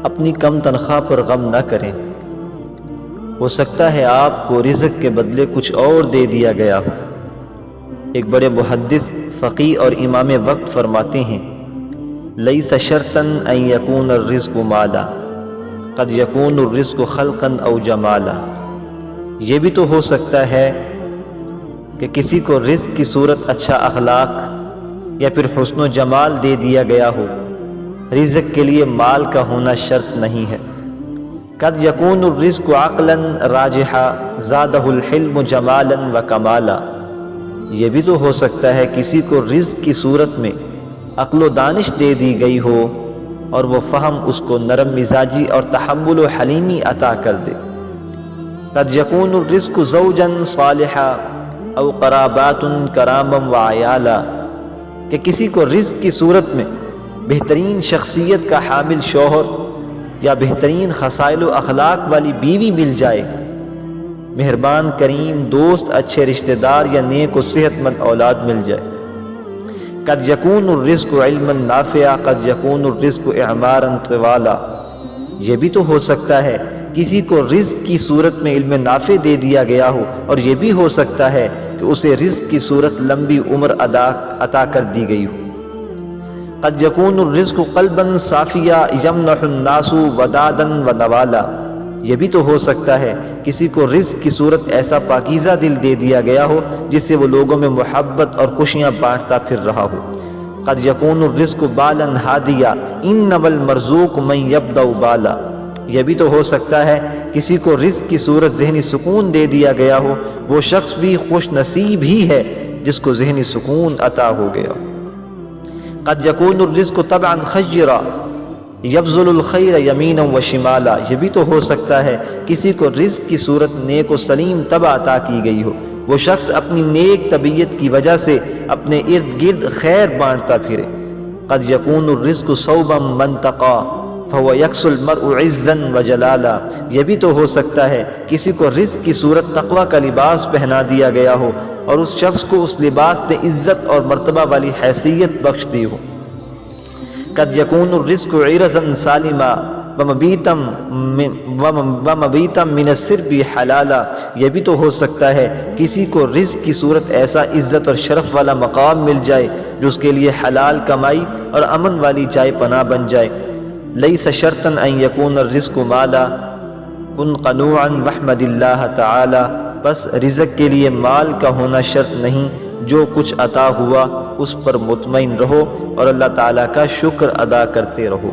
اپنی کم تنخواہ پر غم نہ کریں، ہو سکتا ہے آپ کو رزق کے بدلے کچھ اور دے دیا گیا ہو۔ ایک بڑے محدث، فقیہ اور امام وقت فرماتے ہیں، لیس شرطا ان یکون الرزق مالا، قد یکون الرزق خلقا او جمالا۔ یہ بھی تو ہو سکتا ہے کہ کسی کو رزق کی صورت اچھا اخلاق یا پھر حسن و جمال دے دیا گیا ہو۔ رزق کے لیے مال کا ہونا شرط نہیں ہے۔ قد یکون الرزق عقلا راجحا زادہ الحلم جمالا و کمالا۔ یہ بھی تو ہو سکتا ہے کسی کو رزق کی صورت میں عقل و دانش دے دی گئی ہو اور وہ فہم اس کو نرم مزاجی اور تحمل و حلیمی عطا کر دے۔ قد یکون الرزق زوجا صالحا او قرابات کراما و عیالا، کہ کسی کو رزق کی صورت میں بہترین شخصیت کا حامل شوہر یا بہترین خصائل و اخلاق والی بیوی مل جائے، مہربان کریم دوست، اچھے رشتہ دار یا نیک و صحت مند اولاد مل جائے۔ قد یکون الرزق علما نافعا قد یکون الرزق اعمارا طوالا۔ یہ بھی تو ہو سکتا ہے کسی کو رزق کی صورت میں علم نافع دے دیا گیا ہو، اور یہ بھی ہو سکتا ہے کہ اسے رزق کی صورت لمبی عمر عطا کر دی گئی ہو۔ قد یکون الرزق قلبا صافیا یمنح الناس ودادا و نوالا۔ یہ بھی تو ہو سکتا ہے کسی کو رزق کی صورت ایسا پاکیزہ دل دے دیا گیا ہو جس سے وہ لوگوں میں محبت اور خوشیاں بانٹتا پھر رہا ہو۔ قد یکون الرزق بالا ہادیا انما المرزوق من یبدأ بالا۔ یہ بھی تو ہو سکتا ہے کسی کو رزق کی صورت ذہنی سکون دے دیا گیا ہو، وہ شخص بھی خوش نصیب ہی ہے جس کو ذہنی سکون عطا ہو گیا۔ قد یکون الرزق طبعا خیرا یبذل الخیر یمینا و شمالا۔ یہ بھی تو ہو سکتا ہے کسی کو رزق کی صورت نیک و سلیم طبع عطا کی گئی ہو، وہ شخص اپنی نیک طبیعت کی وجہ سے اپنے ارد گرد خیر بانٹتا پھرے۔ قد یکون الرزق صوبا منتقا فهو یکسو المرء عزا و جلالا۔ یہ بھی تو ہو سکتا ہے کسی کو رزق کی صورت تقوی کا لباس پہنا دیا گیا ہو اور اس شخص کو اس لباس نے عزت اور مرتبہ والی حیثیت بخش دی ہو۔ قد یکون الرزق عرضا سالما ومبیتا من السرب حلالا۔ یہ بھی تو ہو سکتا ہے کسی کو رزق کی صورت ایسا عزت اور شرف والا مقام مل جائے جو اس کے لیے حلال کمائی اور امن والی جائے پناہ بن جائے۔ لیس شرطا ان یکون الرزق مالا کن قنوعا واحمد اللہ تعالی۔ بس رزق کے لیے مال کا ہونا شرط نہیں، جو کچھ عطا ہوا اس پر مطمئن رہو اور اللہ تعالیٰ کا شکر ادا کرتے رہو۔